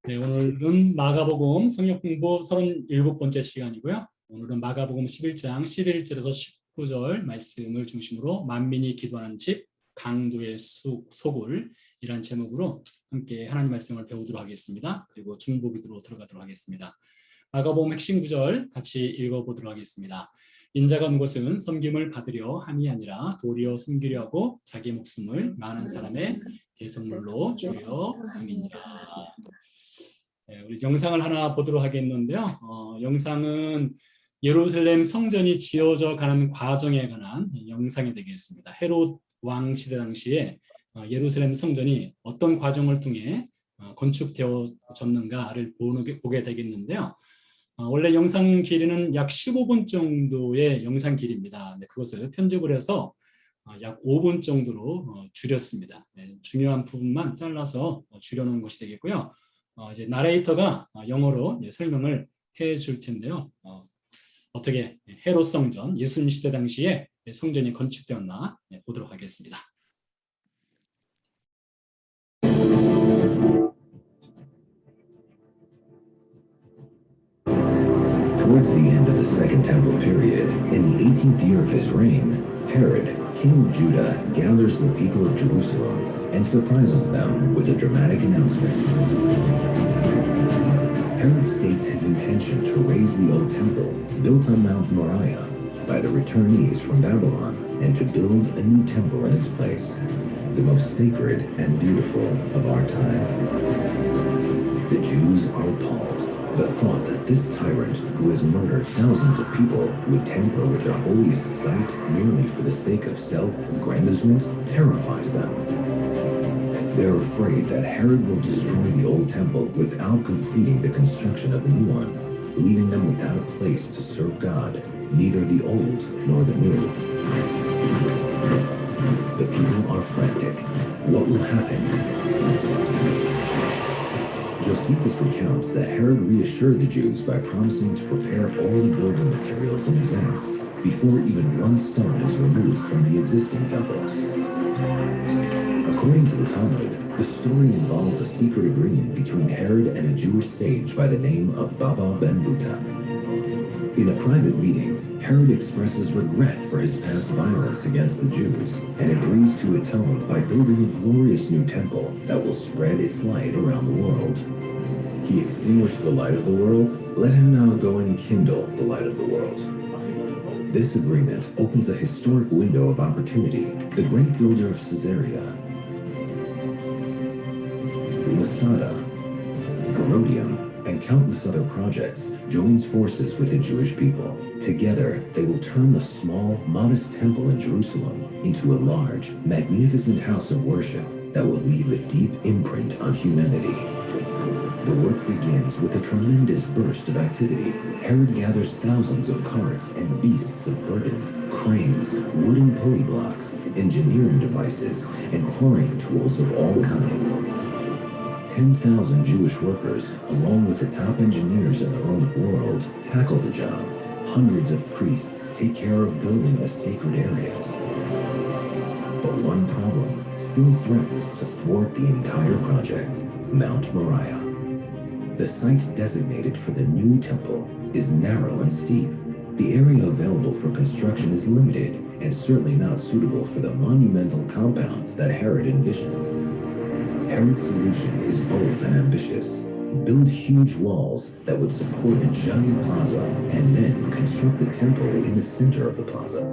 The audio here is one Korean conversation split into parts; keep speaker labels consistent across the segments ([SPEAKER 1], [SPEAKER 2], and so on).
[SPEAKER 1] 네, 오늘은 마가복음 성경 공부 37번째 시간이고요. 오늘은 마가복음 11장 11절에서 19절 말씀을 중심으로 만민이 기도하는 집 강도의 소굴이라는 제목으로 함께 하나님 말씀을 배우도록 하겠습니다. 그리고 중보기도로 들어가도록 하겠습니다. 마가복음 핵심 구절 같이 읽어보도록 하겠습니다. 인자가 온 것은 섬김을 받으려 함이 아니라 도리어 섬기려 하고 자기 목숨을 많은 사람의 대속물로 주려 함이니라. 네, 우리 영상을 하나 보도록 하겠는데요. 영상은 예루살렘 성전이 지어져 가는 과정에 관한 영상이 되겠습니다. 헤롯 왕 시대 당시에 예루살렘 성전이 어떤 과정을 통해 건축되어졌는가를 보게 되겠는데요. 원래 영상 길이는 약 15분 정도의 영상 길이입니다. 네, 그것을 편집을 해서 약 5분 정도로 줄였습니다. 네, 중요한 부분만 잘라서 줄여놓은 것이 되겠고요. 이제 나레이터가 영어로 설명을 해줄 텐데요. 어떻게 헤롯 성전, 예수님 시대 당시에 성전이 건축되었나 보도록 하겠습니다.
[SPEAKER 2] Towards the end of the Second Temple period, in the 18th year of his reign, Herod, king of Judah, gathers the people of Jerusalem and surprises them with a dramatic announcement. Herod states his intention to raise the old temple, built on Mount Moriah, by the returnees from Babylon, and to build a new temple in its place, the most sacred and beautiful of our time. The Jews are appalled. The thought that this tyrant, who has murdered thousands of people, would tamper with their holiest site merely for the sake of self-aggrandizement terrifies them. They're afraid that Herod will destroy the old temple without completing the construction of the new one, leaving them without a place to serve God, neither the old nor the new. The people are frantic. What will happen? Josephus recounts that Herod reassured the Jews by promising to prepare all the building materials in advance, before even one stone is removed from the existing temple. According to the Talmud, the story involves a secret agreement between Herod and a Jewish sage by the name of Baba ben Buta. In a private meeting, Herod expresses regret for his past violence against the Jews and agrees to atone by building a glorious new temple that will spread its light around the world. He extinguished the light of the world, let him now go and kindle the light of the world. This agreement opens a historic window of opportunity. The great builder of Caesarea, Masada, Herodium, and countless other projects, joins forces with the Jewish people. Together, they will turn the small, modest temple in Jerusalem into a large, magnificent house of worship that will leave a deep imprint on humanity. The work begins with a tremendous burst of activity. Herod gathers thousands of carts and beasts of burden, cranes, wooden pulley blocks, engineering devices, and quarrying tools of all kinds. 10,000 Jewish workers, along with the top engineers in the Roman world, tackle the job. Hundreds of priests take care of building the sacred areas. But one problem still threatens to thwart the entire project: Mount Moriah. The site designated for the new temple is narrow and steep. The area available for construction is limited and certainly not suitable for the monumental compounds that Herod envisioned. Herod's solution is bold and ambitious. Build huge walls that would support a giant plaza and then construct the temple in the center of the plaza.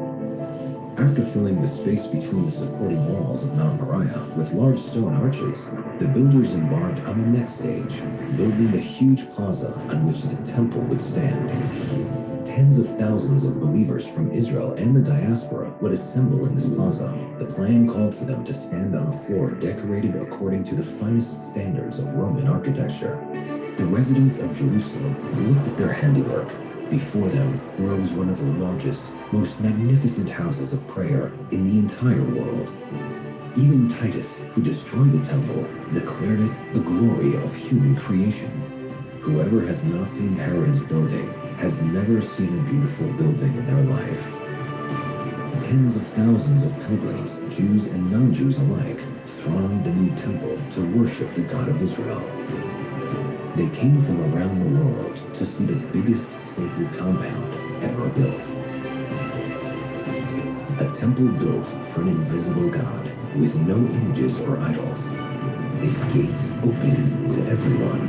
[SPEAKER 2] After filling the space between the supporting walls of Mount Moriah with large stone arches, the builders embarked on the next stage, building the huge plaza on which the temple would stand. Tens of thousands of believers from Israel and the diaspora would assemble in this plaza. The plan called for them to stand on a floor decorated according to the finest standards of Roman architecture. The residents of Jerusalem looked at their handiwork. Before them rose one of the largest, most magnificent houses of prayer in the entire world. Even Titus, who destroyed the temple, declared it the glory of human creation. Whoever has not seen Herod's building has never seen a beautiful building in their life. Tens of thousands of pilgrims, Jews and non-Jews alike, thronged the new temple to worship the God of Israel. They came from around the world to see the biggest sacred compound ever built. A temple built for an invisible God with no images or idols. Its gates open to everyone.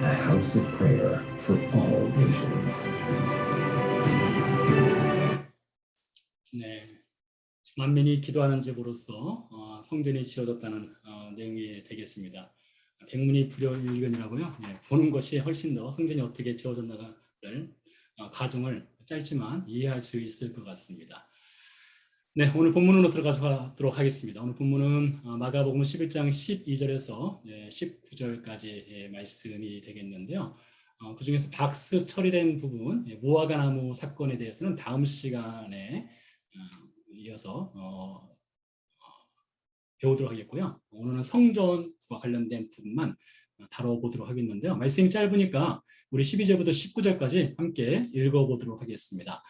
[SPEAKER 2] A house of prayer for all nations.
[SPEAKER 1] 네, 만민이 기도하는 집으로서 성전이 지어졌다는 내용이 되겠습니다. 백문이 불여일견이라고요. 네, 보는 것이 훨씬 더 성전이 어떻게 지어졌나를 가정을 짧지만 이해할 수 있을 것 같습니다. 네, 오늘 본문으로 들어가도록 하겠습니다. 오늘 본문은 마가복음 11장 12절에서 19절까지 말씀이 되겠는데요. 그 중에서 박스 처리된 부분, 무화과 나무 사건에 대해서는 다음 시간에 이어서 배우도록 하겠고요. 오늘은 성전과 관련된 부분만 다뤄보도록 하겠는데요. 말씀이 짧으니까 우리 12절부터 19절까지 함께 읽어보도록 하겠습니다.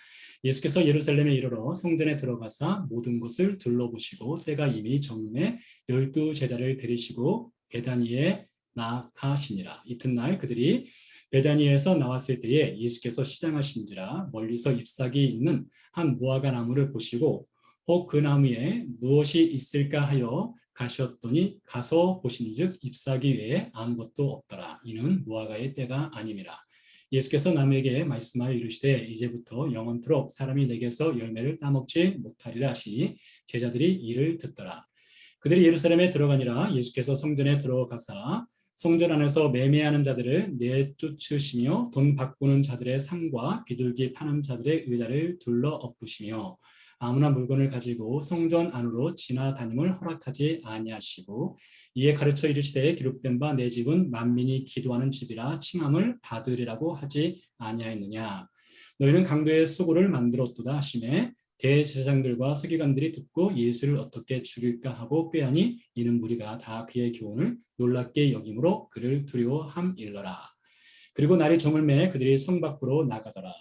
[SPEAKER 1] 예수께서 예루살렘에 이르러 성전에 들어가사 모든 것을 둘러보시고 때가 이미 저물매 12 제자를 데리시고 베다니에 나아가시니라. 이튿날 그들이 베다니에서 나왔을 때에 예수께서 시장하신지라 멀리서 잎사귀 있는 한 무화과 나무를 보시고 혹 그 나무에 무엇이 있을까 하여 가셨더니 가서 보신즉 잎사귀 외에 아무것도 없더라. 이는 무화과의 때가 아님이라. 예수께서 남에게 말씀하여 이르시되 이제부터 영원토록 사람이 내게서 열매를 따먹지 못하리라 하시니 제자들이 이를 듣더라. 그들이 예루살렘에 들어가니라. 예수께서 성전에 들어가사 성전 안에서 매매하는 자들을 내쫓으시며 돈 바꾸는 자들의 상과 비둘기 파는 자들의 의자를 둘러 엎으시며 아무나 물건을 가지고 성전 안으로 지나다님을 허락하지 아니하시고 이에 가르쳐 이르시되 기록된 바 내 집은 만민이 기도하는 집이라 칭함을 받으리라고 하지 아니하였느냐. 너희는 강도의 수고를 만들었도다 하시매 대제사장들과 서기관들이 듣고 예수를 어떻게 죽일까 하고 꾀하니 이는 무리가 다 그의 교훈을 놀랍게 여김으로 그를 두려워함일러라. 그리고 날이 저물매 그들이 성 밖으로 나가더라.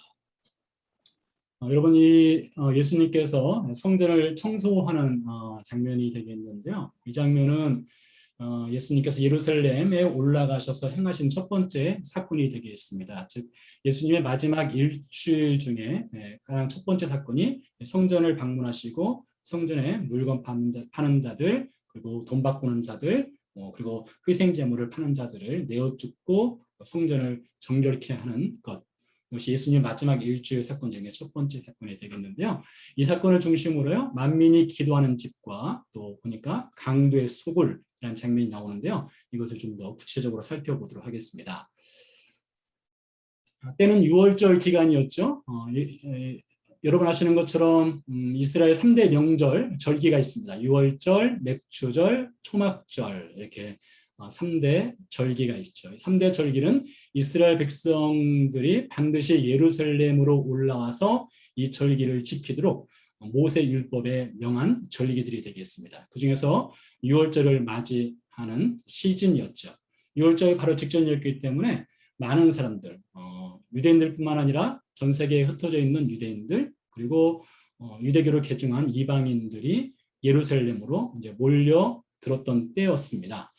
[SPEAKER 1] 여러분 이 예수님께서 성전을 청소하는 장면이 되겠는데요. 이 장면은 예수님께서 예루살렘에 올라가셔서 행하신 첫 번째 사건이 되겠습니다. 즉 예수님의 마지막 일주일 중에 가장 첫 번째 사건이 성전을 방문하시고 성전에 물건 파는 자들 그리고 돈 바꾸는 자들 그리고 희생제물을 파는 자들을 내어쫓고 성전을 정결케 하는 것. 이것이 예수님의 마지막 일주일 사건 중에 첫 번째 사건이 되겠는데요. 이 사건을 중심으로요. 만민이 기도하는 집과 또 보니까 강도의 소굴이라는 장면이 나오는데요. 이것을 좀 더 구체적으로 살펴보도록 하겠습니다. 때는 6월절 기간이었죠. 여러분 아시는 것처럼 이스라엘 3대 명절 절기가 있습니다. 6월절, 맥주절, 초막절 이렇게 3대 절기가 있죠. 3대 절기는 이스라엘 백성들이 반드시 예루살렘으로 올라와서 이 절기를 지키도록 모세 율법에 명한 절기들이 되겠습니다. 그 중에서 6월절을 맞이하는 시즌이었죠. 6월절이 바로 직전이었기 때문에 많은 사람들, 유대인들뿐만 아니라 전 세계에 흩어져 있는 유대인들 그리고 유대교를 개종한 이방인들이 예루살렘으로 이제 몰려 들었던 때였습니다.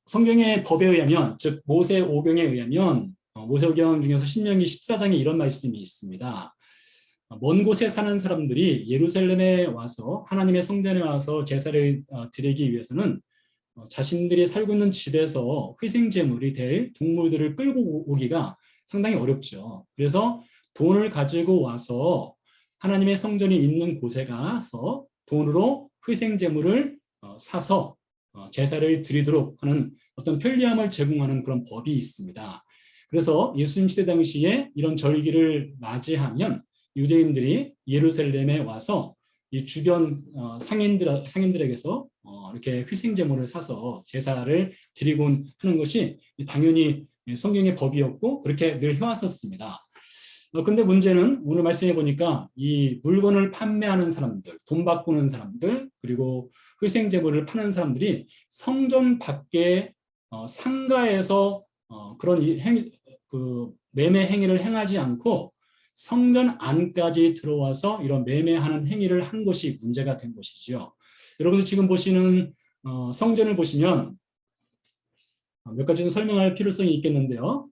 [SPEAKER 1] 성경의 법에 의하면 즉 모세오경에 의하면 모세오경 중에서 신명기 14장에 이런 말씀이 있습니다. 먼 곳에 사는 사람들이 예루살렘에 와서 하나님의 성전에 와서 제사를 드리기 위해서는 자신들이 살고 있는 집에서 희생제물이 될 동물들을 끌고 오기가 상당히 어렵죠. 그래서 돈을 가지고 와서 하나님의 성전이 있는 곳에 가서 돈으로 희생제물을 사서 제사를 드리도록 하는 어떤 편리함을 제공하는 그런 법이 있습니다. 그래서 예수님 시대 당시에 이런 절기를 맞이하면 유대인들이 예루살렘에 와서 이 주변 상인들에게서 이렇게 희생제물을 사서 제사를 드리곤 하는 것이 당연히 성경의 법이었고 그렇게 늘 해왔었습니다. 근데 문제는 오늘 말씀해 보니까 이 물건을 판매하는 사람들, 돈 바꾸는 사람들, 그리고 희생제물을 파는 사람들이 성전 밖에 상가에서 그런 매매 행위를 행하지 않고 성전 안까지 들어와서 이런 매매하는 행위를 한 것이 문제가 된 것이죠. 여러분들 지금 보시는 성전을 보시면 몇 가지 좀 설명할 필요성이 있겠는데요.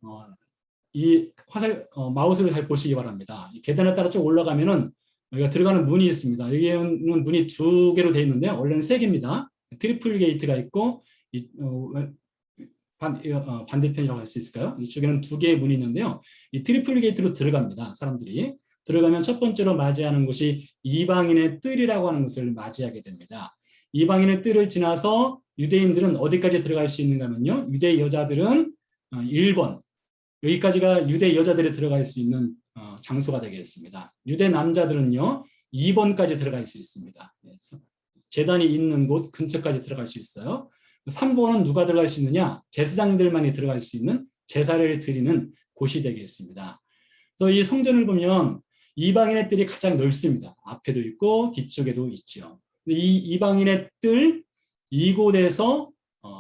[SPEAKER 1] 이 마우스를 잘 보시기 바랍니다. 이 계단에 따라 쭉 올라가면은 여기가 들어가는 문이 있습니다. 여기는 문이 2개로 되어 있는데 원래는 3개입니다. 트리플 게이트가 있고 반대편이라고 할 수 있을까요? 이쪽에는 2개의 문이 있는데요. 이 트리플 게이트로 들어갑니다. 사람들이. 들어가면 첫 번째로 맞이하는 곳이 이방인의 뜰이라고 하는 것을 맞이하게 됩니다. 이방인의 뜰을 지나서 유대인들은 어디까지 들어갈 수 있는가 하면요. 유대 여자들은 1번. 여기까지가 유대 여자들이 들어갈 수 있는 장소가 되겠습니다. 유대 남자들은요. 2번까지 들어갈 수 있습니다. 그래서 제단이 있는 곳 근처까지 들어갈 수 있어요. 3번은 누가 들어갈 수 있느냐? 제사장들만이 들어갈 수 있는 제사를 드리는 곳이 되겠습니다. 그래서 이 성전을 보면 이방인의 뜰이 가장 넓습니다. 앞에도 있고 뒤쪽에도 있죠. 이 이방인의 뜰 이곳에서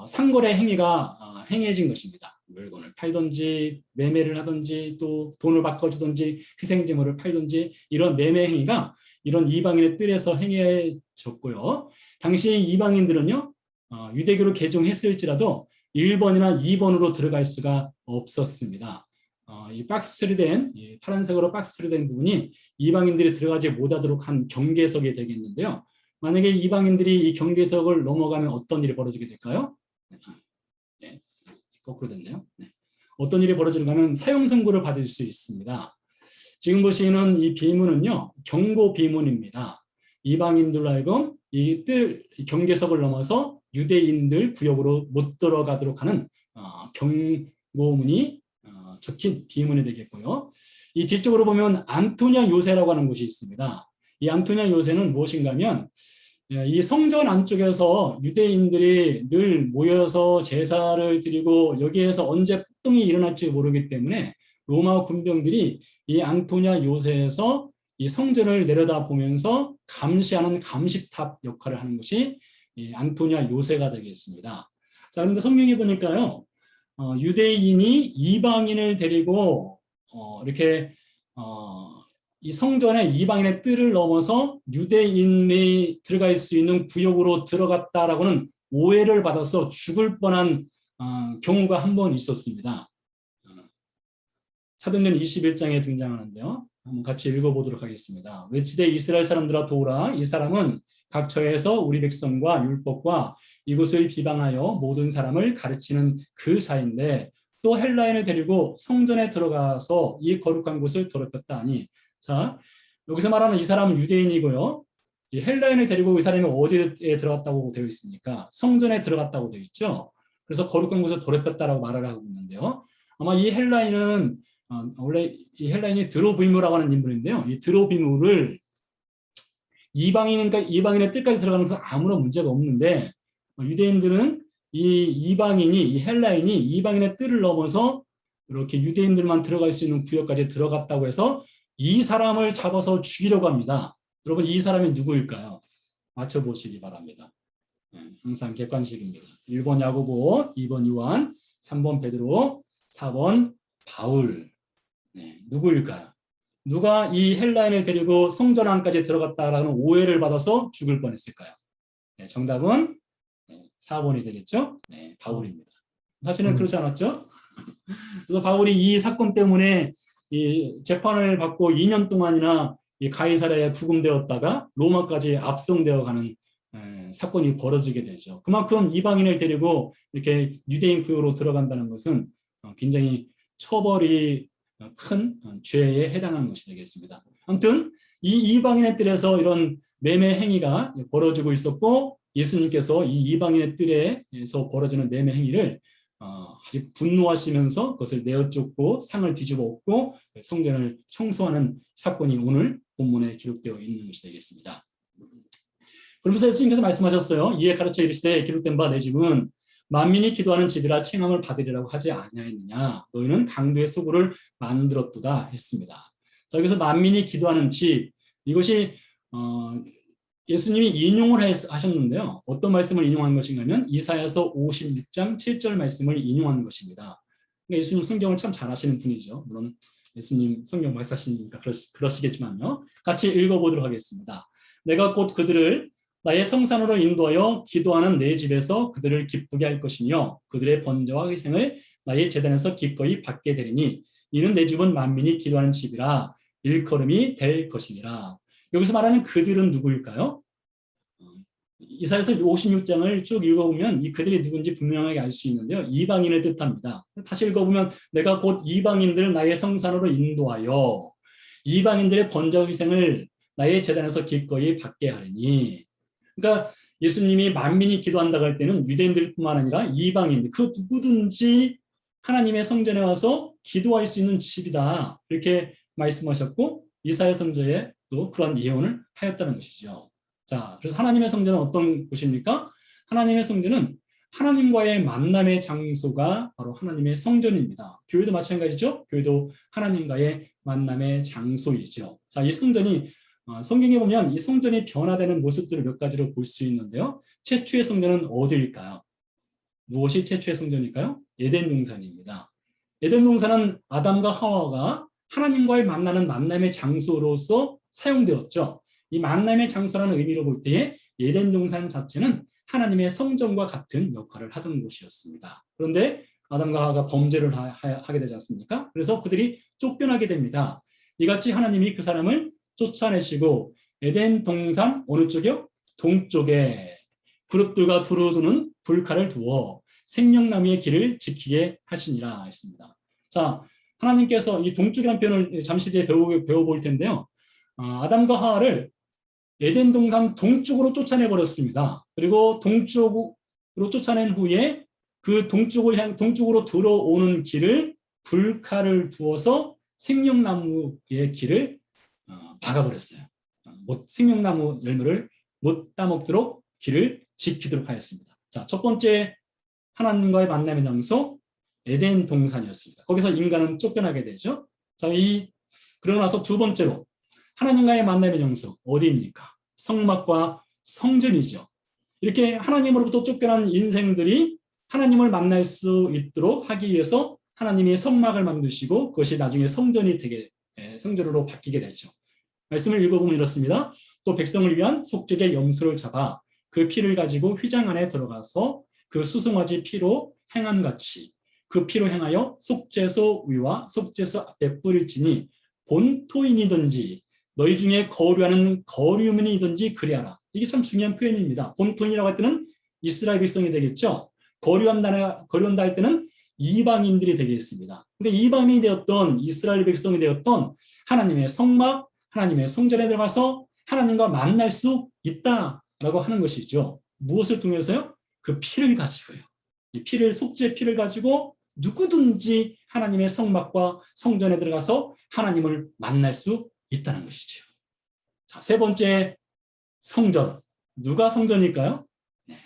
[SPEAKER 1] 상거래 행위가 행해진 것입니다. 물건을 팔든지 매매를 하든지 또 돈을 바꿔주든지 희생제물을 팔든지 이런 매매 행위가 이런 이방인의 뜰에서 행해졌고요. 당시 이방인들은요. 유대교를 개종했을지라도 1번이나 2번으로 들어갈 수가 없었습니다. 이 박스로 된 파란색으로 박스로 된 부분이 이방인들이 들어가지 못하도록 한 경계석이 되겠는데요. 만약에 이방인들이 이 경계석을 넘어가면 어떤 일이 벌어지게 될까요? 네, 거꾸로 됐네요. 네. 어떤 일이 벌어지는가 하면 사형 선고를 받을 수 있습니다. 지금 보시는 이 비문은요. 경고 비문입니다. 이방인들로 하여금 이 경계석을 넘어서 유대인들 구역으로 못 들어가도록 하는 경고문이 적힌 비문이 되겠고요. 이 뒤쪽으로 보면 안토니아 요새라고 하는 곳이 있습니다. 이 안토니아 요새는 무엇인가 하면 이 성전 안쪽에서 유대인들이 늘 모여서 제사를 드리고 여기에서 언제 폭동이 일어날지 모르기 때문에 로마 군병들이 이 안토니아 요새에서 이 성전을 내려다보면서 감시하는 감시탑 역할을 하는 것이 이 안토니아 요새가 되겠습니다. 자, 그런데 성경에 보니까요. 유대인이 이방인을 데리고 이렇게 이 성전에 이방인의 뜰을 넘어서 유대인이 들어갈 수 있는 구역으로 들어갔다라고는 오해를 받아서 죽을 뻔한 경우가 한 번 있었습니다. 사도행전 21장에 등장하는데요. 한번 같이 읽어보도록 하겠습니다. 외치되 이스라엘 사람들아 도우라. 이 사람은 각 처에서 우리 백성과 율법과 이곳을 비방하여 모든 사람을 가르치는 그 자인데 또 헬라인을 데리고 성전에 들어가서 이 거룩한 곳을 더럽혔다 하니. 자, 여기서 말하는 이 사람은 유대인이고요. 이 헬라인을 데리고 이 사람이 어디에 들어갔다고 되어 있습니까? 성전에 들어갔다고 되어 있죠. 그래서 거룩한 곳을 더럽혔다라고 말을 하고 있는데요. 아마 이 헬라인은 원래 이 헬라인이 드로비무라고 하는 인물인데요. 이 드로비무를 이방인의 뜰까지 들어가는 것은 아무런 문제가 없는데 유대인들은 이 이방인이 이 헬라인이 이방인의 뜰을 넘어서 이렇게 유대인들만 들어갈 수 있는 구역까지 들어갔다고 해서 이 사람을 잡아서 죽이려고 합니다. 여러분 이 사람이 누구일까요? 맞춰보시기 바랍니다. 항상 객관식입니다. 1번 야고보, 2번 요한, 3번 베드로, 4번 바울. 누구일까요? 누가 이 헬라인을 데리고 성전 안까지 들어갔다라는 오해를 받아서 죽을 뻔했을까요? 정답은 4번이 되겠죠? 바울입니다. 사실은 그렇지 않았죠? 그래서 바울이 이 사건 때문에 이 재판을 받고 2년 동안이나 이 가이사랴에 구금되었다가 로마까지 압송되어 가는 사건이 벌어지게 되죠. 그만큼 이방인을 데리고 이렇게 유대인 구역으로 들어간다는 것은 굉장히 처벌이 큰 죄에 해당하는 것이 되겠습니다. 아무튼 이 이방인의 뜰에서 이런 매매 행위가 벌어지고 있었고 예수님께서 이 이방인의 뜰에서 벌어지는 매매 행위를 아주 분노하시면서 그것을 내어쫓고 상을 뒤집어 엎고 성전을 청소하는 사건이 오늘 본문에 기록되어 있는 것이 되겠습니다. 그러면서 예수님께서 말씀하셨어요. 이에 가르쳐 이르시되 기록된 바 내 집은 만민이 기도하는 집이라 칭함을 받으리라고 하지 아니하였느냐. 너희는 강도의 소굴을 만들었도다 했습니다. 자, 여기서 만민이 기도하는 집, 이것이 예수님이 인용을 하셨는데요. 어떤 말씀을 인용한 것인가 하면 이사야서 56장 7절 말씀을 인용한 것입니다. 그러니까 예수님 성경을 참 잘하시는 분이죠. 물론 예수님 성경 말씀하시니까 그러시겠지만요. 같이 읽어보도록 하겠습니다. 내가 곧 그들을 나의 성산으로 인도하여 기도하는 내 집에서 그들을 기쁘게 할 것이며 그들의 번제와 희생을 나의 제단에서 기꺼이 받게 되리니 이는 내 집은 만민이 기도하는 집이라 일컬음이 될 것이니라. 여기서 말하는 그들은 누구일까요? 이사야서 56장을 쭉 읽어보면 이 그들이 누군지 분명하게 알 수 있는데요. 이방인을 뜻합니다. 다시 읽어보면 내가 곧 이방인들을 나의 성산으로 인도하여 이방인들의 번제와 희생을 나의 제단에서 기꺼이 받게 하리니. 그러니까 예수님이 만민이 기도한다고 할 때는 유대인들뿐만 아니라 이방인, 그 누구든지 하나님의 성전에 와서 기도할 수 있는 집이다. 이렇게 말씀하셨고 이사야 선지자에 또 그런 예언을 하였다는 것이죠. 자, 그래서 하나님의 성전은 어떤 곳입니까? 하나님의 성전은 하나님과의 만남의 장소가 바로 하나님의 성전입니다. 교회도 마찬가지죠. 교회도 하나님과의 만남의 장소이죠. 자, 이 성전이 성경에 보면 이 성전이 변화되는 모습들을 몇 가지로 볼 수 있는데요. 최초의 성전은 어디일까요? 무엇이 최초의 성전일까요? 에덴 동산입니다. 에덴 동산은 아담과 하와가 하나님과의 만나는 만남의 장소로서 사용되었죠. 이 만남의 장소라는 의미로 볼 때에 에덴 동산 자체는 하나님의 성전과 같은 역할을 하던 곳이었습니다. 그런데 아담과 하와가 범죄를 하게 되지 않습니까? 그래서 그들이 쫓겨나게 됩니다. 이같이 하나님이 그 사람을 쫓아내시고 에덴 동산 어느 쪽이요? 동쪽에 그룹들과 두루두는 불칼을 두어 생명나무의 길을 지키게 하시니라 했습니다. 자, 하나님께서 이 동쪽이라는 표현을 잠시 뒤에 배워볼 텐데요. 아담과 하와를 에덴 동산 동쪽으로 쫓아내 버렸습니다. 그리고 동쪽으로 쫓아낸 후에 그 동쪽으로 들어오는 길을 불칼을 두어서 생명나무의 길을 박아버렸어요. 생명나무 열매를 못 따먹도록 길을 지키도록 하였습니다. 자, 첫 번째 하나님과의 만남의 장소 에덴 동산이었습니다. 거기서 인간은 쫓겨나게 되죠. 자, 그러고 나서 두 번째로 하나님과의 만남의 장소 어디입니까? 성막과 성전이죠. 이렇게 하나님으로부터 쫓겨난 인생들이 하나님을 만날 수 있도록 하기 위해서 하나님이 성막을 만드시고 그것이 나중에 성전으로 바뀌게 되죠. 말씀을 읽어보면 이렇습니다. 또 백성을 위한 속죄제 염소를 잡아 그 피를 가지고 휘장 안에 들어가서 그 수송아지 피로 행함같이 그 피로 행하여 속죄소 위와 속죄소 앞에 뿌릴지니 본토인이든지 너희 중에 거류하는 거류민이든지 그리하라. 이게 참 중요한 표현입니다. 본토인이라고 할 때는 이스라엘 백성이 되겠죠. 거류한다 할 때는 이방인들이 되겠습니다. 근데 이방인이 되었던 이스라엘 백성이 되었던 하나님의 성막, 하나님의 성전에 들어가서 하나님과 만날 수 있다라고 하는 것이죠. 무엇을 통해서요? 그 피를 가지고요. 이 피를 속죄 피를 가지고 누구든지 하나님의 성막과 성전에 들어가서 하나님을 만날 수 있다는 것이죠. 자, 세 번째 성전. 누가 성전일까요? 네.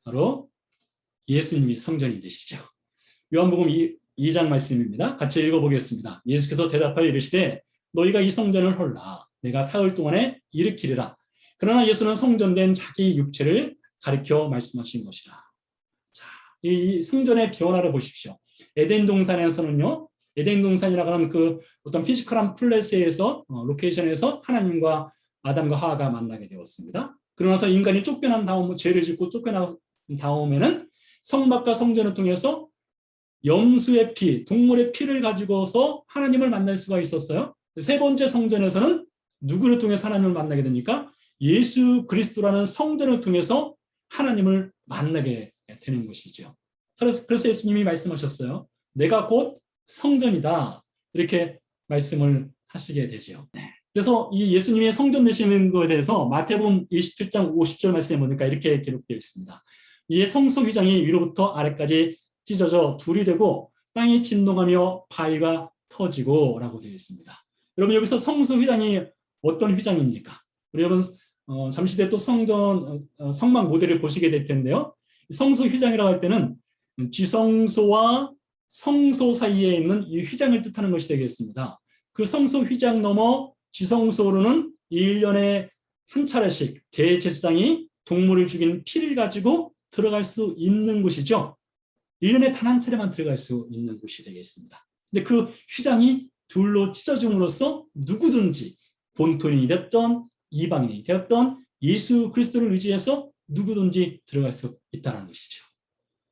[SPEAKER 1] 바로 예수님이 성전이 되시죠. 요한복음 2장 말씀입니다. 같이 읽어보겠습니다. 예수께서 대답하여 이르시되 너희가 이 성전을 헐라. 내가 사흘 동안에 일으키리라. 그러나 예수는 성전된 자기 육체를 가리켜 말씀하신 것이라. 자, 이 성전의 변화를 보십시오. 에덴 동산에서는요. 에덴 동산이라고 하는 그 어떤 피지컬한 플레이스에서 로케이션에서 하나님과 아담과 하와가 만나게 되었습니다. 그러나서 인간이 쫓겨난 다음 죄를 짓고 쫓겨난 다음에는 성막과 성전을 통해서 염소의 피, 동물의 피를 가지고서 하나님을 만날 수가 있었어요. 세 번째 성전에서는 누구를 통해서 하나님을 만나게 됩니까? 예수 그리스도라는 성전을 통해서 하나님을 만나게 되는 것이죠. 그래서 예수님이 말씀하셨어요. 내가 곧 성전이다. 이렇게 말씀을 하시게 되죠. 그래서 이 예수님의 성전 되시는 것에 대해서 마태복음 27장 50절 말씀에 보니까 이렇게 기록되어 있습니다. 이에 성소 휘장이 위로부터 아래까지 찢어져 둘이 되고 땅이 진동하며 바위가 터지고 라고 되어 있습니다. 여러분 여기서 성소 휘장이 어떤 휘장입니까? 우리 여러분 잠시 뒤에 또 성막 모델을 보시게 될 텐데요. 성소 휘장이라고 할 때는 지성소와 성소 사이에 있는 이 휘장을 뜻하는 것이 되겠습니다. 그 성소 휘장 넘어 지성소로는 1년에 한 차례씩 대제사장이 동물을 죽인 피를 가지고 들어갈 수 있는 곳이죠. 1년에 단 한 차례만 들어갈 수 있는 곳이 되겠습니다. 근데 그 휘장이 둘로 찢어짐으로써 누구든지 본토인이 됐던 이방인이 되었던 예수 그리스도를 의지해서 누구든지 들어갈 수 있다는 것이죠.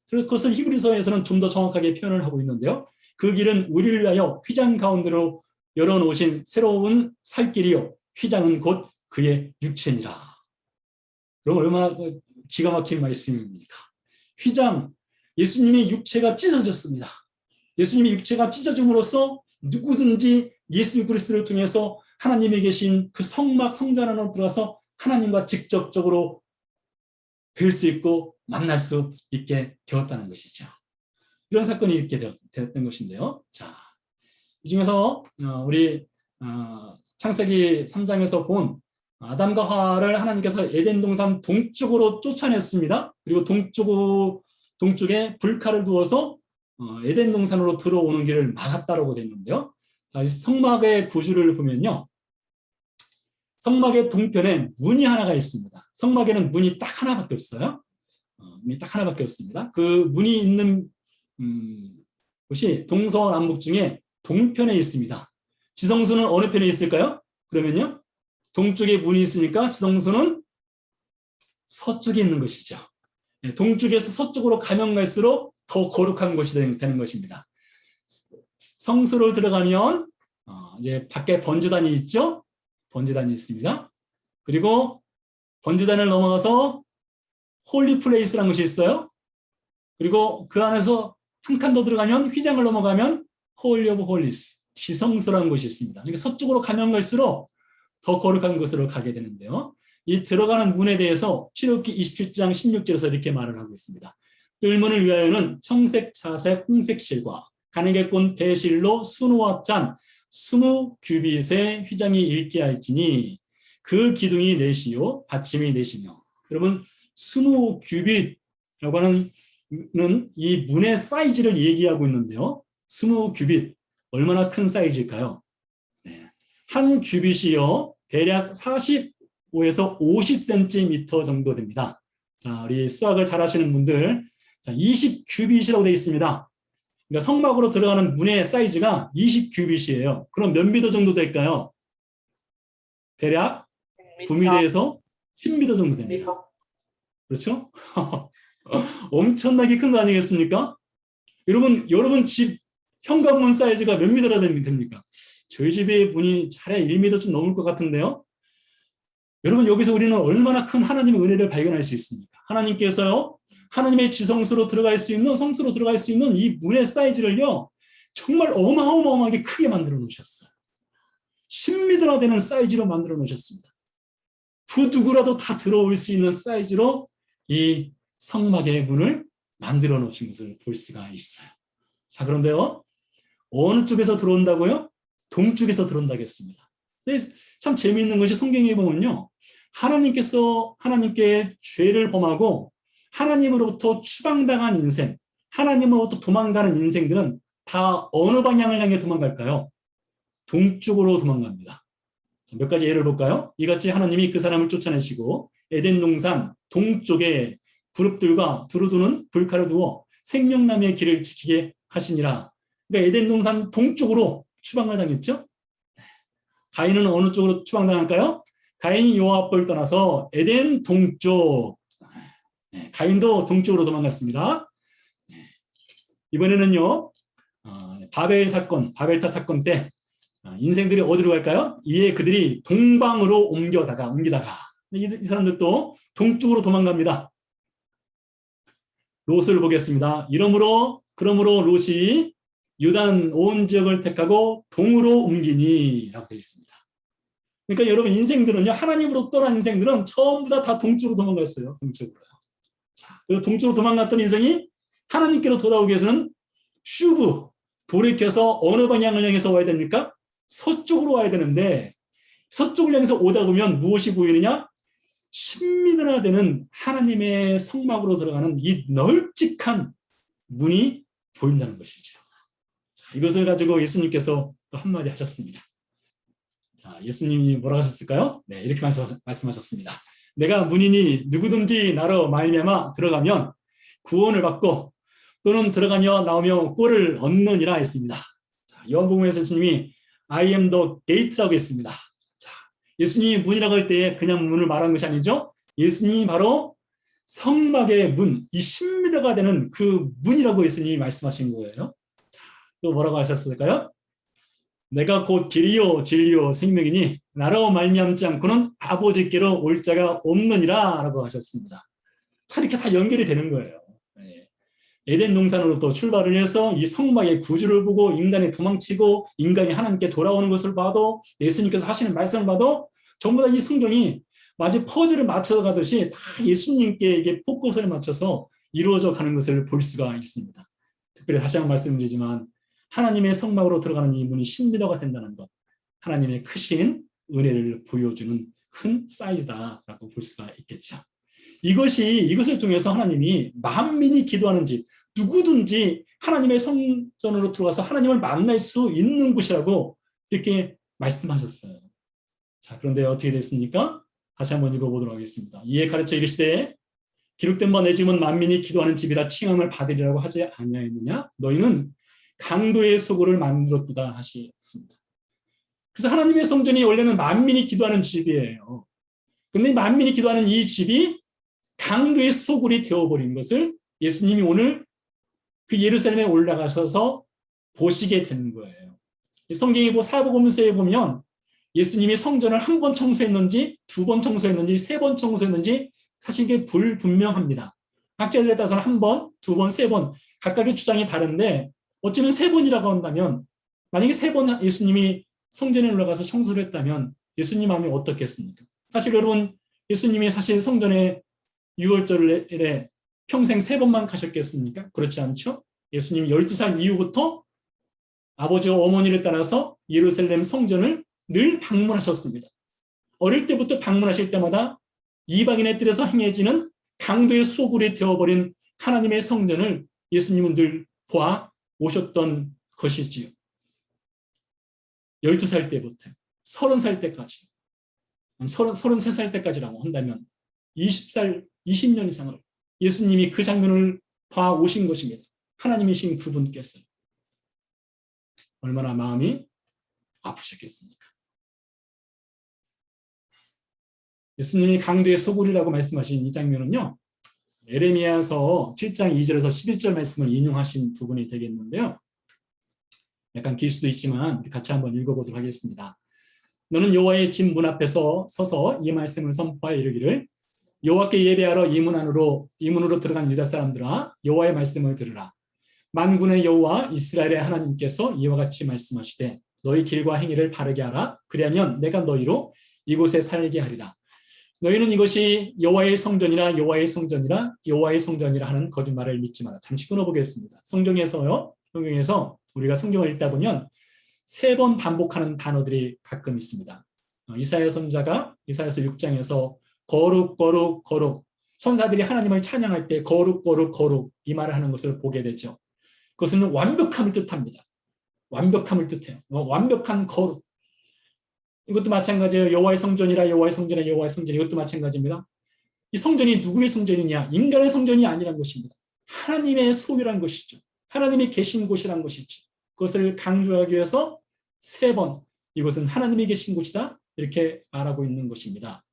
[SPEAKER 1] 그래서 그것을 히브리서에서는 좀 더 정확하게 표현을 하고 있는데요. 그 길은 우리를 위하여 휘장 가운데로 열어놓으신 새로운 살 길이요. 휘장은 곧 그의 육체니라. 그럼 얼마나 기가 막힌 말씀입니까? 휘장, 예수님의 육체가 찢어졌습니다. 예수님의 육체가 찢어짐으로써 누구든지 예수 그리스도를 통해서 하나님에 계신 그 성막 성전 안으로 들어가서 하나님과 직접적으로 뵐 수 있고 만날 수 있게 되었다는 것이죠. 이런 사건이 있게 되었던 것인데요. 자, 이 중에서 우리 창세기 3장에서 본 아담과 하와를 하나님께서 에덴 동산 동쪽으로 쫓아냈습니다. 그리고 동쪽에 불칼을 두어서 에덴 동산으로 들어오는 길을 막았다라고 되어 있는데요. 자, 이 성막의 구조를 보면요. 성막의 동편에 문이 하나가 있습니다. 성막에는 문이 딱 하나밖에 없어요. 문이 딱 하나밖에 없습니다. 그 문이 있는 곳이 동서남북 중에 동편에 있습니다. 지성소는 어느 편에 있을까요? 그러면요. 동쪽에 문이 있으니까 지성소는 서쪽에 있는 것이죠. 동쪽에서 서쪽으로 가면 갈수록 더 거룩한 곳이 되는 것입니다. 성소로 들어가면 이제 밖에 번제단이 있죠. 번제단이 있습니다. 그리고 번제단을 넘어가서 홀리 플레이스라는 것이 있어요. 그리고 그 안에서 한 칸 더 들어가면 휘장을 넘어가면 홀리 오브 홀리스, 지성소라는 곳이 있습니다. 그러니까 서쪽으로 가면 갈수록 더 거룩한 곳으로 가게 되는데요. 이 들어가는 문에 대해서 출애굽기 27장 16절에서 이렇게 말을 하고 있습니다. 뜰문을 위하여는 청색, 자색, 홍색 실과 가느개꼰 배실로 수노와 짠 20규빗의 휘장이 있게 할지니 그 기둥이 넷이요 받침이 넷이며. 여러분 20규빗이라고 하는 이 문의 사이즈를 얘기하고 있는데요. 20규빗 얼마나 큰 사이즈일까요? 네. 한 규빗이요 대략 45에서 50cm 정도 됩니다. 자, 우리 수학을 잘 하시는 분들, 자, 20규빗이라고 되어 있습니다. 그러니까 성막으로 들어가는 문의 사이즈가 20규빗이에요. 그럼 몇 미터 정도 될까요? 대략 9m에서 10m 정도 됩니다. 그렇죠? 엄청나게 큰 거 아니겠습니까? 여러분 집 현관문 사이즈가 몇 미터나 됩니까? 저희 집의 문이 차라리 1m 좀 넘을 것 같은데요. 여러분 여기서 우리는 얼마나 큰 하나님의 은혜를 발견할 수 있습니까? 하나님께서요. 하나님의 지성소로 들어갈 수 있는 성소로 들어갈 수 있는 이 문의 사이즈를요. 정말 어마어마하게 크게 만들어 놓으셨어요. 10m나 되는 사이즈로 만들어 놓으셨습니다. 그 누구라도 다 들어올 수 있는 사이즈로 이 성막의 문을 만들어 놓으신 것을 볼 수가 있어요. 자, 그런데요. 어느 쪽에서 들어온다고요? 동쪽에서 들어온다고 했습니다. 근데 참 재미있는 것이 성경에 보면요. 하나님께 죄를 범하고 하나님으로부터 추방당한 인생, 하나님으로부터 도망가는 인생들은 다 어느 방향을 향해 도망갈까요? 동쪽으로 도망갑니다. 자, 몇 가지 예를 볼까요? 이같이 하나님이 그 사람을 쫓아내시고 에덴 동산 동쪽에 그룹들과 두루두는 불칼을 두어 생명나무의 길을 지키게 하시니라. 그러니까 에덴 동산 동쪽으로 추방을 당했죠. 가인은 어느 쪽으로 추방당할까요? 가인이 여호와 앞을 떠나서 에덴 동쪽. 가인도 동쪽으로 도망갔습니다. 이번에는요. 바벨탑 사건 때 인생들이 어디로 갈까요? 이에 그들이 동방으로 옮기다가 이 사람들도 동쪽으로 도망갑니다. 롯을 보겠습니다. 그러므로 롯이 유단 온 지역을 택하고 동으로 옮기니 라고 되어 있습니다. 그러니까 여러분 인생들은요. 하나님으로 떠난 인생들은 전부 다 동쪽으로 도망갔어요. 동쪽으로요. 자, 그래서 동쪽으로 도망갔던 인생이 하나님께로 돌아오기 위해서는 슈브 돌이켜서 어느 방향을 향해서 와야 됩니까? 서쪽으로 와야 되는데 서쪽을 향해서 오다 보면 무엇이 보이느냐? 10m나 되는 하나님의 성막으로 들어가는 이 널찍한 문이 보인다는 것이죠. 자, 이것을 가지고 예수님께서 또 한마디 하셨습니다. 자, 예수님이 뭐라고 하셨을까요? 네, 이렇게 말씀하셨습니다. 내가 문이니 누구든지 나로 말미암아 들어가면 구원을 받고 또는 들어가며 나오며 꼴을 얻느니라 했습니다. 자, 요한복음에서 예수님이 I am the gate라고 했습니다. 자, 예수님이 문이라고 할 때 그냥 문을 말한 것이 아니죠. 예수님이 바로 성막의 문, 이 10m가 되는 그 문이라고 예수님이 말씀하신 거예요. 또 뭐라고 하셨을까요? 내가 곧 길이요 진리요 생명이니 나로 말미암지 않고는 아버지께로 올 자가 없느니라 라고 하셨습니다. 참 이렇게 다 연결이 되는 거예요. 에덴 동산으로부터 출발을 해서 이 성막의 구주를 보고 인간이 도망치고 인간이 하나님께 돌아오는 것을 봐도 예수님께서 하시는 말씀을 봐도 전부 다 이 성경이 마치 퍼즐을 맞춰 가듯이 다 예수님께 이게 포커스를 맞춰서 이루어져 가는 것을 볼 수가 있습니다. 특별히 다시 한번 말씀드리지만 하나님의 성막으로 들어가는 이 문이 10m가 된다는 것, 하나님의 크신 은혜를 보여주는 큰 사이즈다라고 볼 수가 있겠죠. 이것을 통해서 하나님이 만민이 기도하는 집, 누구든지 하나님의 성전으로 들어가서 하나님을 만날 수 있는 곳이라고 이렇게 말씀하셨어요. 자, 그런데 어떻게 됐습니까? 다시 한번 읽어보도록 하겠습니다. 이에 가르쳐 이르시되 기록된 바 내 집은 만민이 기도하는 집이라 칭함을 받으리라고 하지 아니하였느냐? 너희는 강도의 소굴을 만들었도다 하셨습니다. 그래서 하나님의 성전이 원래는 만민이 기도하는 집이에요. 그런데 만민이 기도하는 이 집이 강도의 소굴이 되어버린 것을 예수님이 오늘 그 예루살렘에 올라가셔서 보시게 되는 거예요. 성경이 사복음서에 보면 예수님이 성전을 한 번 청소했는지 두 번 청소했는지 세 번 청소했는지 사실 이게 불분명합니다. 학자들에 따라서는 한 번, 두 번, 세 번 각각의 주장이 다른데 어쩌면 세 번이라고 한다면 만약에 세 번 예수님이 성전에 올라가서 청소를 했다면 예수님 마음이 어떻겠습니까? 사실 여러분 예수님이 사실 성전에 6월절에 평생 세 번만 가셨겠습니까? 그렇지 않죠? 예수님이 12살 이후부터 아버지와 어머니를 따라서 예루살렘 성전을 늘 방문하셨습니다. 어릴 때부터 방문하실 때마다 이방인의 뜰에서 행해지는 강도의 소굴이 되어버린 하나님의 성전을 예수님은 늘 보아 오셨던 것이지요. 12살 때부터 30살 때까지 33살 때까지라고 한다면 20년 이상을 예수님이 그 장면을 봐 오신 것입니다. 하나님이신 그분께서 얼마나 마음이 아프셨겠습니까? 예수님이 강도의 소굴이라고 말씀하신 이 장면은요. 에레미야서 7장 2절에서 11절 말씀을 인용하신 부분이 되겠는데요. 약간 길 수도 있지만 같이 한번 읽어보도록 하겠습니다. 너는 여호와의 집 문 앞에서 서서 이 말씀을 선포하여 이르기를 여호와께 예배하러 이 문으로 들어간 유다 사람들아 여호와의 말씀을 들으라. 만군의 여호와 이스라엘의 하나님께서 이와 같이 말씀하시되 너희 길과 행위를 바르게 하라. 그리하면 내가 너희로 이곳에 살게 하리라. 너희는 이것이 여호와의 성전이라 여호와의 성전이라 여호와의 성전이라 하는 거짓말을 믿지 마라. 잠시 끊어보겠습니다. 성경에서 우리가 성경을 읽다 보면 3번 반복하는 단어들이 가끔 있습니다. 이사야 선자가 이사야서 6장에서 거룩 거룩 거룩 선사들이 하나님을 찬양할 때 거룩 거룩 거룩 이 말을 하는 것을 보게 되죠. 그것은 완벽함을 뜻합니다. 완벽함을 뜻해요. 완벽한 거룩. 이것도 마찬가지예요. 여호와의 성전이라 여호와의 성전이라 여호와의 성전 이것도 마찬가지입니다. 이 성전이 누구의 성전이냐? 인간의 성전이 아니란 것입니다. 하나님의 소유란 것이죠. 하나님이 계신 곳이란 것이죠. 그것을 강조하기 위해서 3번 이곳은 하나님이 계신 곳이다 이렇게 말하고 있는 것입니다.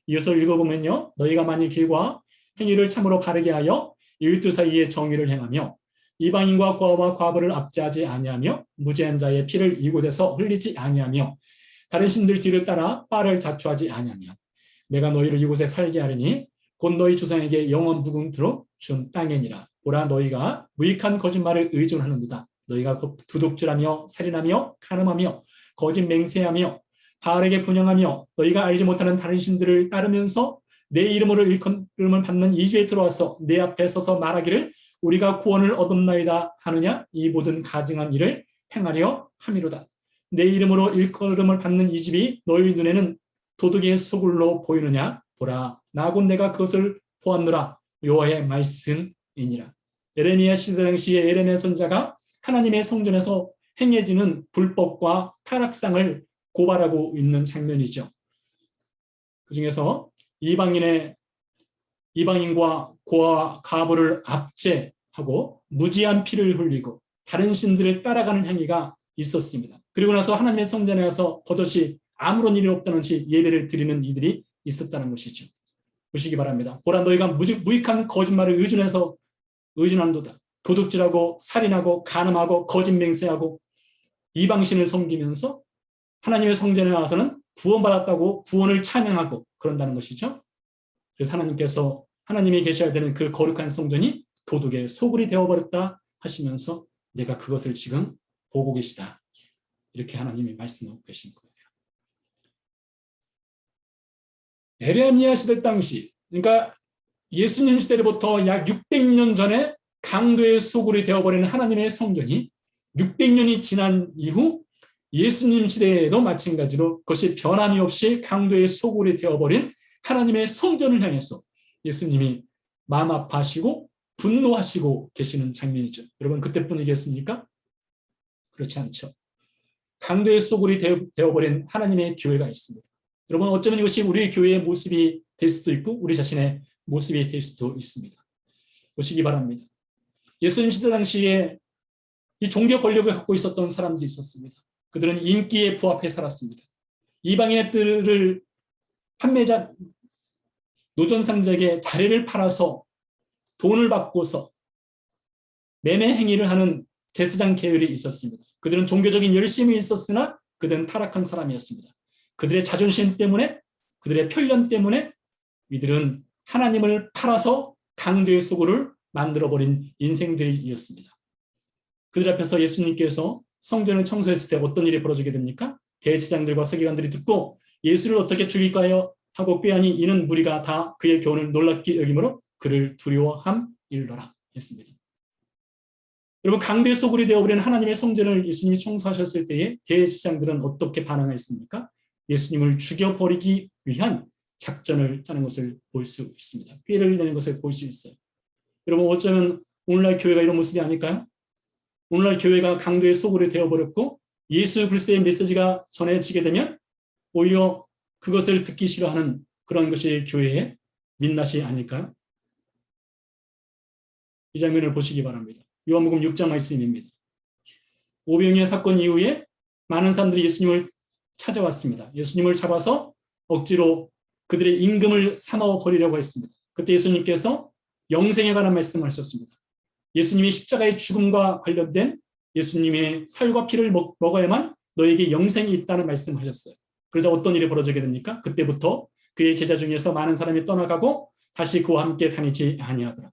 [SPEAKER 1] 이것을 읽어보면요. 너희가 만일 길과 행위를 참으로 바르게 하여 이웃들 사이에 정의를 행하며 이방인과 고아와 과부를 압제하지 아니하며 무죄한 자의 피를 이곳에서 흘리지 아니하며 다른 신들 뒤를 따라 바알을 자초하지 아니하며 내가 너희를 이곳에 살게 하리니 곧 너희 조상에게 영원 무궁토록 준 땅이니라. 보라 너희가 무익한 거짓말을 의존하는도다. 너희가 도둑질하며 살인하며 간음하며 거짓 맹세하며 바알에게 분향하며 너희가 알지 못하는 다른 신들을 따르면서 내 이름으로 일컬음을 받는 이 집에 들어와서 내 앞에 서서 말하기를 우리가 구원을 얻었나이다 하느냐. 이 모든 가증한 일을 행하려 함이로다. 내 이름으로 일컬음을 받는 이 집이 너희 눈에는 도둑의 소굴로 보이느냐. 보라 나 곧 내가 그것을 보았노라. 여호와의 말씀이니라. 에레미야 시대 당시에 에레미야 선자가 하나님의 성전에서 행해지는 불법과 타락상을 고발하고 있는 장면이죠. 그 중에서 이방인과 고아와 과부를 압제하고 무지한 피를 흘리고 다른 신들을 따라가는 행위가 있었습니다. 그리고 나서 하나님의 성전에 가서 버젓이 아무런 일이 없다는 듯이 예배를 드리는 이들이 있었다는 것이죠. 보시기 바랍니다. 보라 너희가 무익한 거짓말을 의존한도다. 도둑질하고 살인하고 간음하고 거짓 맹세하고 이방신을 섬기면서 하나님의 성전에 나와서는 구원받았다고 구원을 찬양하고 그런다는 것이죠. 그래서 하나님께서 하나님이 계셔야 되는 그 거룩한 성전이 도둑의 소굴이 되어버렸다 하시면서 내가 그것을 지금 보고 계시다. 이렇게 하나님이 말씀하고 계신 거예요. 에레미야 시대 당시, 그러니까 예수님 시대로부터 약 600년 전에 강도의 소굴이 되어버리는 하나님의 성전이 600년이 지난 이후 예수님 시대에도 마찬가지로 그것이 변함이 없이 강도의 소굴이 되어버린 하나님의 성전을 향해서 예수님이 마음 아파하시고 분노하시고 계시는 장면이죠. 여러분 그때뿐이겠습니까? 그렇지 않죠. 강도의 소굴이 되어버린 하나님의 교회가 있습니다. 여러분 어쩌면 이것이 우리 교회의 모습이 될 수도 있고 우리 자신의 모습이 될 수도 있습니다. 보시기 바랍니다. 예수님 시대 당시에 이 종교 권력을 갖고 있었던 사람들이 있었습니다. 그들은 인기에 부합해 살았습니다. 이방인들을 판매자 노점상들에게 자리를 팔아서 돈을 받고서 매매 행위를 하는 제사장 계열이 있었습니다. 그들은 종교적인 열심이 있었으나 그들은 타락한 사람이었습니다. 그들의 자존심 때문에 그들의 편견 때문에 이들은 하나님을 팔아서 강도의 소굴을 만들어버린 인생들이었습니다. 그들 앞에서 예수님께서 성전을 청소했을 때 어떤 일이 벌어지게 됩니까? 대제사장들과 서기관들이 듣고 예수를 어떻게 죽일까요? 하고 꾀하니 이는 무리가 다 그의 교훈을 놀랍게 여김으로 그를 두려워함일러라 했습니다. 여러분 강도의 소굴이 되어버린 하나님의 성전을 예수님이 청소하셨을 때에 대제사장들은 어떻게 반응했습니까? 예수님을 죽여버리기 위한 작전을 짜는 것을 볼 수 있습니다. 꾀를 내는 것을 볼 수 있어요. 여러분 어쩌면 오늘날 교회가 이런 모습이 아닐까요? 오늘날 교회가 강도의 소굴이 되어버렸고 예수 그리스도의 메시지가 전해지게 되면 오히려 그것을 듣기 싫어하는 그런 것이 교회의 민낯이 아닐까요? 이 장면을 보시기 바랍니다. 요한복음 6장 말씀입니다. 오병이어 사건 이후에 많은 사람들이 예수님을 찾아왔습니다. 예수님을 잡아서 억지로 그들의 임금을 삼아 버리려고 했습니다. 그때 예수님께서 영생에 관한 말씀을 하셨습니다. 예수님이 십자가의 죽음과 관련된 예수님의 살과 피를 먹어야만 너에게 영생이 있다는 말씀을 하셨어요. 그러자 어떤 일이 벌어지게 됩니까? 그때부터 그의 제자 중에서 많은 사람이 떠나가고 다시 그와 함께 다니지 아니하더라.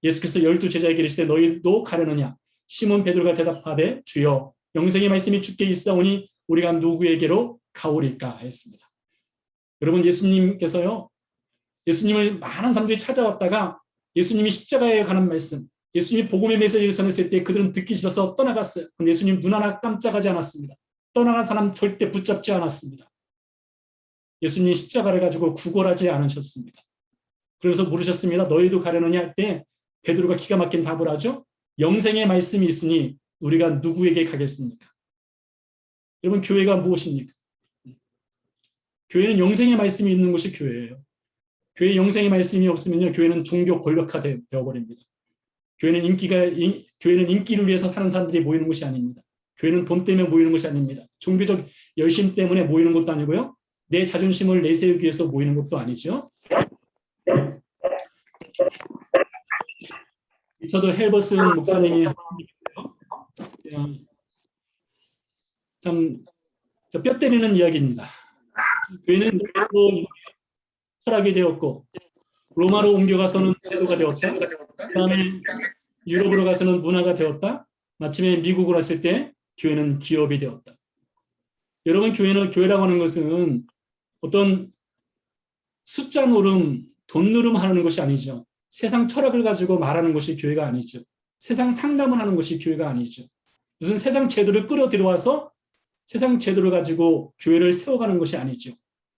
[SPEAKER 1] 예수께서 12제자에게 이르시되 너희도 가려느냐? 시몬 베드로가 대답하되 주여 영생의 말씀이 주께 있사오니 우리가 누구에게로 가오리까 했습니다. 여러분 예수님께서요. 예수님을 많은 사람들이 찾아왔다가 예수님이 십자가에 관한 말씀 예수님이 복음의 메시지를 전했을 때 그들은 듣기 싫어서 떠나갔어요. 그런데 예수님 눈 하나 깜짝하지 않았습니다. 떠나간 사람 절대 붙잡지 않았습니다. 예수님 십자가를 가지고 구걸하지 않으셨습니다. 그래서 물으셨습니다. 너희도 가려느냐 할 때 베드로가 기가 막힌 답을 하죠. 영생의 말씀이 있으니 우리가 누구에게 가겠습니까? 여러분 교회가 무엇입니까? 교회는 영생의 말씀이 있는 것이 교회예요. 교회에 영생의 말씀이 없으면요 교회는 종교 권력화 되어버립니다. 교회는 인기를 위해서 사는 사람들이 모이는 것이 아닙니다. 교회는 돈 때문에 모이는 것이 아닙니다. 종교적 열심 때문에 모이는 것도 아니고요. 내 자존심을 내세우기 위해서 모이는 것도 아니죠. 저도 헬버슨 목사님이 참 뼈 때리는 이야기입니다. 교회는 철학이 되었고 로마로 옮겨가서는 제도가 되었다. 그다음에 유럽으로 가서는 문화가 되었다. 마침에 미국으로 왔을 때 교회는 기업이 되었다. 여러분 교회라고 하는 것은 어떤 숫자 노름, 돈 노름 하는 것이 아니죠. 세상 철학을 가지고 말하는 것이 교회가 아니죠. 세상 상담을 하는 것이 교회가 아니죠. 무슨 세상 제도를 끌어들여와서 세상 제도를 가지고 교회를 세워가는 것이 아니죠.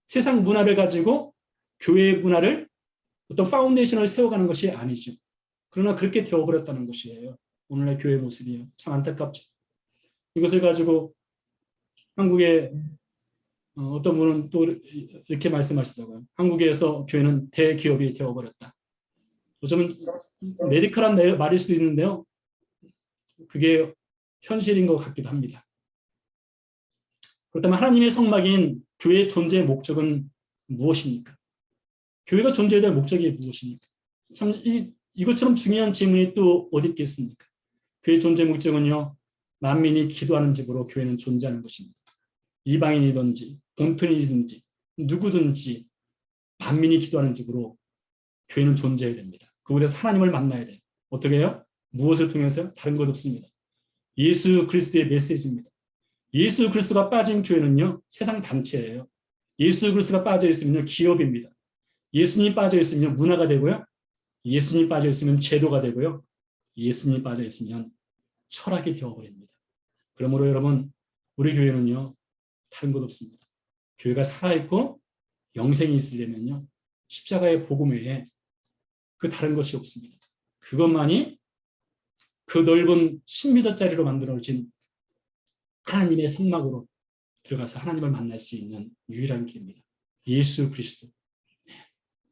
[SPEAKER 1] 세상 문화를 가지고 교회의 문화를 어떤 파운데이션을 세워가는 것이 아니죠. 그러나 그렇게 되어버렸다는 것이에요. 오늘날 교회 모습이에요. 참 안타깝죠. 이것을 가지고 한국에 어떤 분은 또 이렇게 말씀하시더라고요. 한국에서 교회는 대기업이 되어버렸다. 어쩌면 메디컬한 말일 수도 있는데요. 그게 현실인 것 같기도 합니다. 그렇다면 하나님의 성막인 교회의 존재의 목적은 무엇입니까? 교회가 존재해야 될 목적이 무엇입니까? 참 이것처럼 중요한 질문이 또 어디 있겠습니까? 교회의 존재 목적은요, 만민이 기도하는 집으로 교회는 존재하는 것입니다. 이방인이든지 본토인이든지 누구든지 만민이 기도하는 집으로 교회는 존재해야 됩니다. 그곳에서 하나님을 만나야 돼요. 어떻게 해요? 무엇을 통해서요? 다른 것 없습니다. 예수 그리스도의 메시지입니다. 예수 그리스도가 빠진 교회는요, 세상 단체예요. 예수 그리스도가 빠져 있으면 기업입니다. 예수님 빠져 있으면 문화가 되고요. 예수님 빠져 있으면 제도가 되고요. 예수님 빠져 있으면 철학이 되어버립니다. 그러므로 여러분, 우리 교회는요, 다른 것 없습니다. 교회가 살아있고 영생이 있으려면요, 십자가의 복음 외에 그 다른 것이 없습니다. 그것만이 그 넓은 10m짜리로 만들어진 하나님의 성막으로 들어가서 하나님을 만날 수 있는 유일한 길입니다. 예수 그리스도.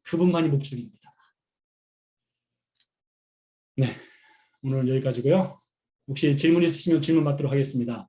[SPEAKER 1] 그분만이 목적입니다. 네, 오늘 여기까지고요. 혹시 질문 있으시면 질문 받도록 하겠습니다.